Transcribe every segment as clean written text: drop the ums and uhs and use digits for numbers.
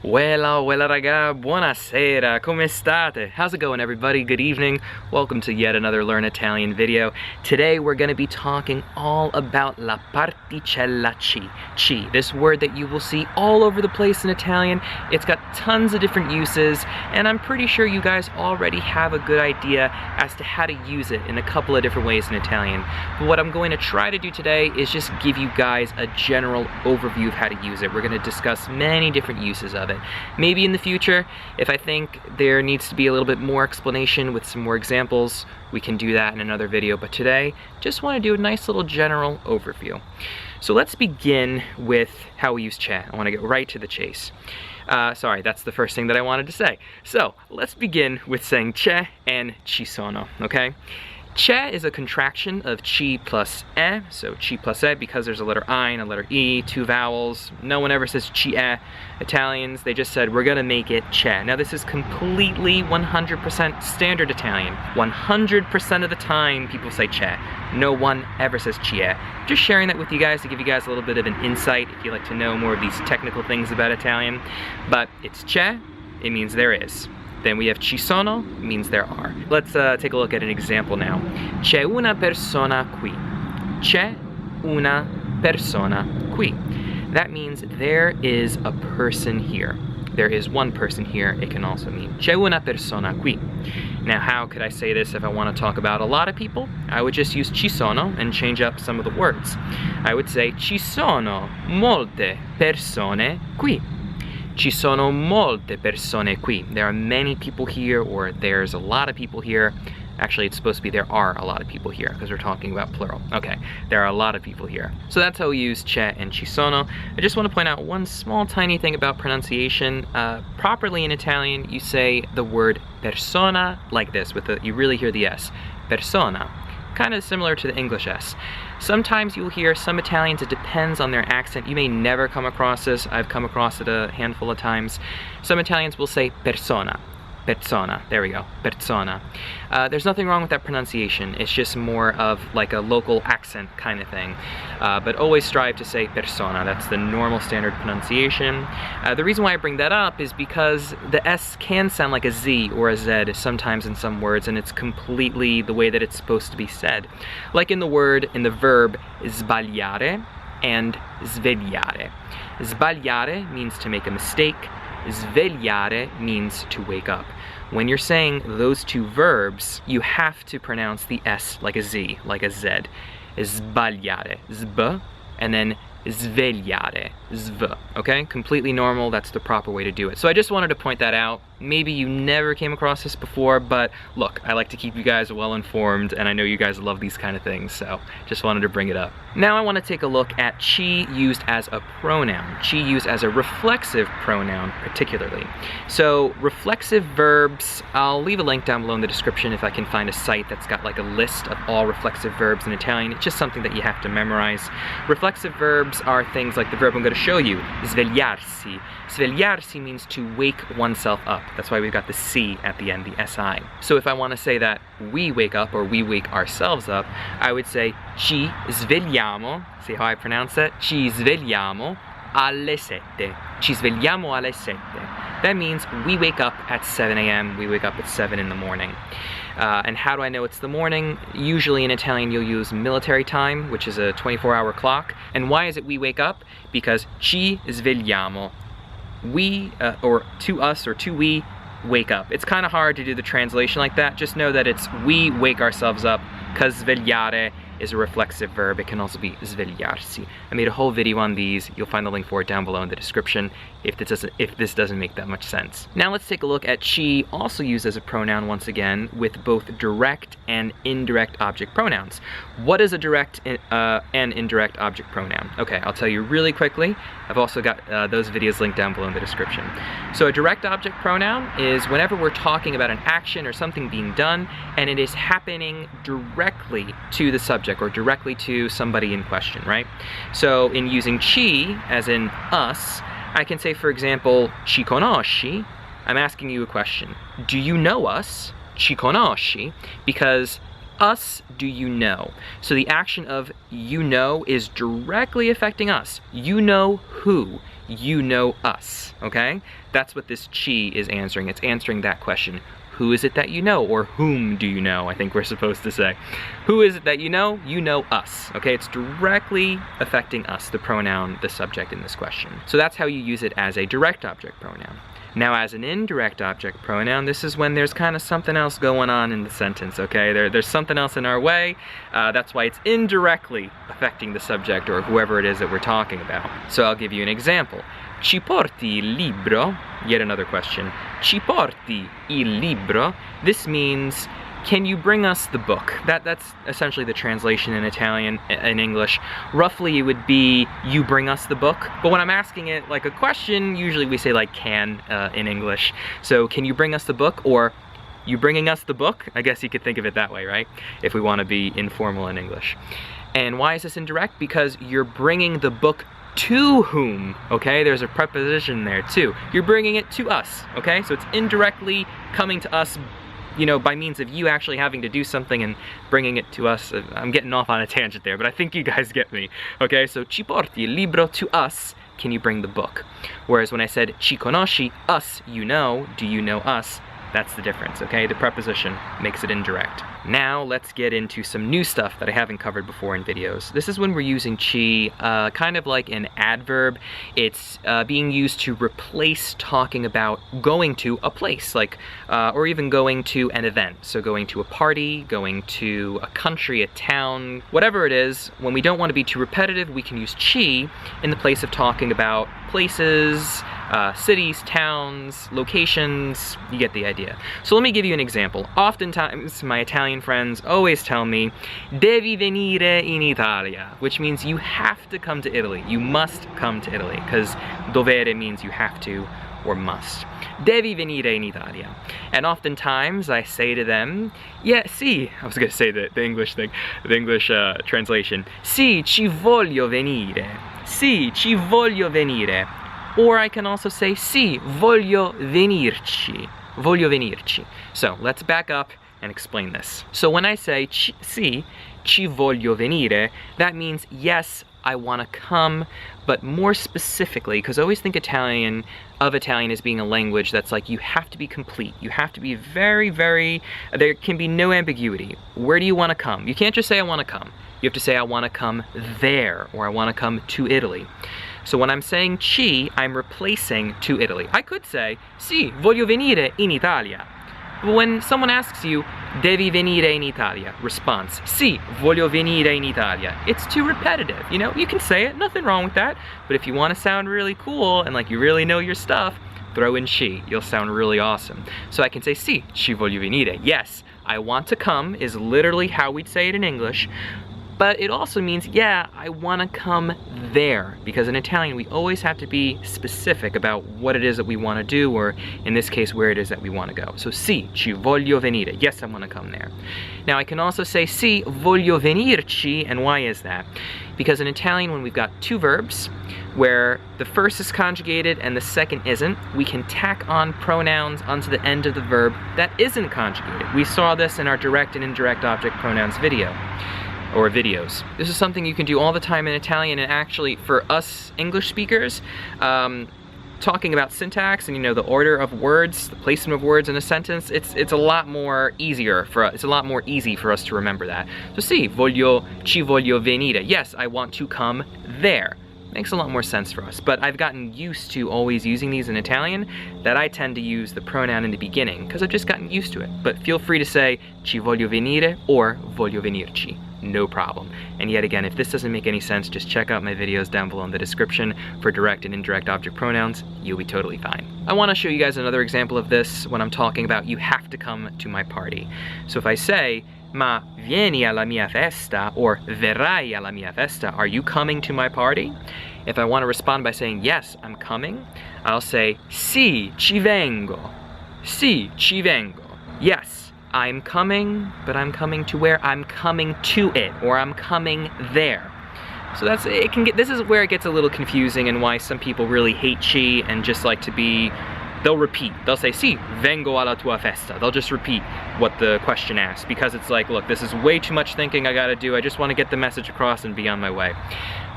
Weilà raga, buonasera, come state? How's it going everybody? Good evening. Welcome to yet another Learn Italian video. Today we're going to be talking all about la particella ci. Ci, this word that you will see all over the place in Italian. It's got tons of different uses, and I'm pretty sure you guys already have a good idea as to how to use it in a couple of different ways in Italian. But what I'm going to try to do today is just give you guys a general overview of how to use it. We're going to discuss many different uses of it. Maybe in the future, if I think there needs to be a little bit more explanation with some more examples, we can do that in another video. But today, just want to do a nice little general overview. So let's begin with how we use c'è. I want to get right to the chase. Sorry, that's the first thing that I wanted to say. So let's begin with saying c'è and ci sono, okay? C'è is a contraction of ci plus e, so ci plus e because there's a letter I and a letter e, two vowels. No one ever says ci e. Italians, they just said we're gonna make it c'è. Now this is completely 100% standard Italian. 100% of the time people say c'è. No one ever says ci e. Just sharing that with you guys to give you guys a little bit of an insight if you'd like to know more of these technical things about Italian. But it's c'è, it means there is. Then we have ci sono, means there are. Let's take a look at an example now. C'è una persona qui. C'è una persona qui. That means there is a person here. There is one person here. It can also mean c'è una persona qui. Now, how could I say this if I want to talk about a lot of people? I would just use ci sono and change up some of the words. I would say ci sono molte persone qui. Ci sono molte persone qui. There are many people here, or there's a lot of people here. Actually, it's supposed to be there are a lot of people here because we're talking about plural. Okay, there are a lot of people here. So that's how we use c'è and ci sono. I just want to point out one small tiny thing about pronunciation. Properly in Italian, you say the word persona like this, with the, you really hear the S. Persona. Kind of similar to the English S. Sometimes you'll hear some Italians, it depends on their accent. You may never come across this. I've come across it a handful of times. Some Italians will say persona. Persona, there we go, persona. There's nothing wrong with that pronunciation. It's just more of like a local accent kind of thing. But always strive to say persona. That's the normal standard pronunciation. The reason why I bring that up is because the S can sound like a Z or a Z sometimes in some words, and it's completely the way that it's supposed to be said. Like in the verb sbagliare and svegliare. Sbagliare means to make a mistake. Svegliare means to wake up. When you're saying those two verbs, you have to pronounce the S like a Z, like a Z. Sbagliare, zb, and then svegliare, zv, okay? Completely normal, that's the proper way to do it. So I just wanted to point that out. Maybe you never came across this before, but look, I like to keep you guys well informed, and I know you guys love these kind of things, so just wanted to bring it up. Now I want to take a look at ci used as a pronoun. Ci used as a reflexive pronoun, particularly. So reflexive verbs, I'll leave a link down below in the description if I can find a site that's got like a list of all reflexive verbs in Italian. It's just something that you have to memorize. Reflexive verbs are things like the verb I'm going to show you, svegliarsi. Svegliarsi means to wake oneself up. That's why we've got the C at the end, the SI. So if I want to say that we wake up or we wake ourselves up, I would say ci svegliamo. See how I pronounce that? Ci svegliamo alle sette. Ci svegliamo alle sette. That means we wake up at 7 a.m. We wake up at 7 in the morning. And how do I know it's the morning? Usually in Italian you'll use military time, which is a 24-hour clock. And why is it we wake up? Because ci svegliamo. We, or to us, or to we, wake up. It's kind of hard to do the translation like that. Just know that it's we wake ourselves up, because svegliare is a reflexive verb. It can also be svegliarsi. I made a whole video on these. You'll find the link for it down below in the description if this doesn't make that much sense. Now let's take a look at ci, also used as a pronoun once again, with both direct and indirect object pronouns. What is a direct and indirect object pronoun? Okay, I'll tell you really quickly. I've also got those videos linked down below in the description. So a direct object pronoun is whenever we're talking about an action or something being done and it is happening directly to the subject or directly to somebody in question, right? So in using ci, as in us, I can say, for example, ci conosci. I'm asking you a question. Do you know us? Ci conosci? Because us, do you know? So the action of you know is directly affecting us. You know who. you know us, okay? That's what this chi is answering. It's answering that question. Who is it that you know? Or whom do you know, I think we're supposed to say. Who is it that you know? You know us, okay? It's directly affecting us, the pronoun, the subject in this question. So that's how you use it as a direct object pronoun. Now as an indirect object pronoun, this is when there's kind of something else going on in the sentence, okay? There's something else in our way. That's why it's indirectly affecting the subject or whoever it is that we're talking about. So I'll give you an example. Ci porti il libro? Yet another question. Ci porti il libro? This means, can you bring us the book? That's essentially the translation in Italian, in English. Roughly it would be, you bring us the book. But when I'm asking it like a question, usually we say like can in English. So can you bring us the book? Or you bringing us the book? I guess you could think of it that way, right? If we want to be informal in English. And why is this indirect? Because you're bringing the book to whom, okay? There's a preposition there too. You're bringing it to us, okay? So it's indirectly coming to us, you know, by means of you actually having to do something and bringing it to us. I'm getting off on a tangent there, but I think you guys get me, okay? So ci porti il libro to us, can you bring the book? Whereas when I said ci conosci, us, you know, do you know us? That's the difference, okay? The preposition makes it indirect. Now let's get into some new stuff that I haven't covered before in videos. This is when we're using chi kind of like an adverb. It's being used to replace talking about going to a place, like, or even going to an event. So going to a party, going to a country, a town, whatever it is. When we don't want to be too repetitive, we can use chi in the place of talking about places, cities, towns, locations, you get the idea. So let me give you an example. Oftentimes, my Italian friends always tell me, Devi venire in Italia, which means you have to come to Italy. You must come to Italy, because dovere means you have to or must. Devi venire in Italia. And oftentimes I say to them, yeah, sì, I was gonna say the English thing, the English translation, sì, ci voglio venire. Sì, ci voglio venire. Or I can also say, sì, voglio venirci. Voglio venirci. So let's back up and explain this. So when I say sì, ci voglio venire, that means yes, I want to come, but more specifically, because I always think Italian as being a language that's like, you have to be complete. You have to be very, there can be no ambiguity. Where do you want to come? You can't just say I want to come. You have to say I want to come there, or I want to come to Italy. So when I'm saying ci, I'm replacing to Italy. I could say, sì, voglio venire in Italia. But when someone asks you, devi venire in Italia, response, sì, voglio venire in Italia. It's too repetitive, you know? You can say it, nothing wrong with that. But if you want to sound really cool and like you really know your stuff, throw in ci. You'll sound really awesome. So I can say, sì, ci voglio venire. Yes, I want to come is literally how we'd say it in English. But it also means, yeah, I want to come there. Because in Italian, we always have to be specific about what it is that we want to do, or in this case, where it is that we want to go. So, sì, ci voglio venire. Yes, I want to come there. Now, I can also say, sì, voglio venirci. And why is that? Because in Italian, when we've got two verbs, where the first is conjugated and the second isn't, we can tack on pronouns onto the end of the verb that isn't conjugated. We saw this in our direct and indirect object pronouns video. Or videos. This is something you can do all the time in Italian, and actually for us English speakers, talking about syntax and, you know, the order of words, the placement of words in a sentence, it's a lot more easier for us. It's a lot more easy for us to remember that. So sì, ci voglio venire. Yes, I want to come there. Makes a lot more sense for us. But I've gotten used to always using these in Italian that I tend to use the pronoun in the beginning because I've just gotten used to it. But feel free to say ci voglio venire or voglio venirci. No problem. And yet again, if this doesn't make any sense, just check out my videos down below in the description for direct and indirect object pronouns. You'll be totally fine. I want to show you guys another example of this when I'm talking about you have to come to my party. So if I say, ma vieni alla mia festa, or verrai alla mia festa, are you coming to my party? If I want to respond by saying, yes, I'm coming, I'll say, sì, ci vengo. Sì, ci vengo. Yes, I'm coming, but I'm coming to where? I'm coming to it, or I'm coming there. So that's, it can get, this is where it gets a little confusing and why some people really hate chi and just like to be, they'll repeat. They'll say, sì, vengo alla tua festa. They'll just repeat what the question asks because it's like, look, this is way too much thinking I gotta do. I just want to get the message across and be on my way.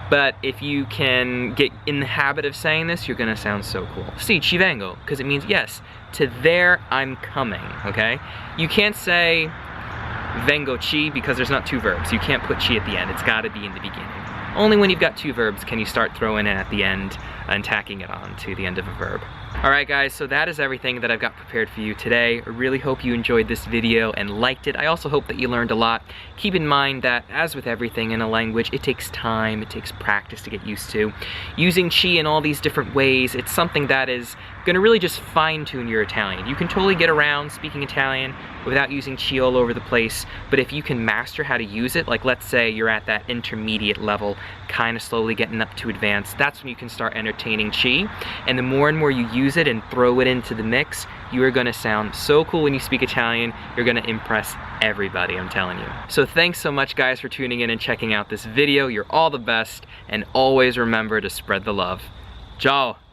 But if you can get in the habit of saying this, you're gonna sound so cool. Sì, ci vengo, because it means yes, to there I'm coming, okay? You can't say vengo ci because there's not two verbs. You can't put ci at the end, it's gotta be in the beginning. Only when you've got two verbs can you start throwing in at the end and tacking it on to the end of a verb. Alright guys, so that is everything that I've got prepared for you today. I really hope you enjoyed this video and liked it. I also hope that you learned a lot. Keep in mind that, as with everything in a language, it takes time, it takes practice to get used to. Using ci in all these different ways, it's something that is gonna really just fine-tune your Italian. You can totally get around speaking Italian without using ci all over the place, but if you can master how to use it, like let's say you're at that intermediate level, kind of slowly getting up to advanced, that's when you can start entertaining ci, and the more and more you use it and throw it into the mix, you are gonna sound so cool when you speak Italian, you're gonna impress everybody, I'm telling you. So thanks so much guys for tuning in and checking out this video, you're all the best, and always remember to spread the love. Ciao!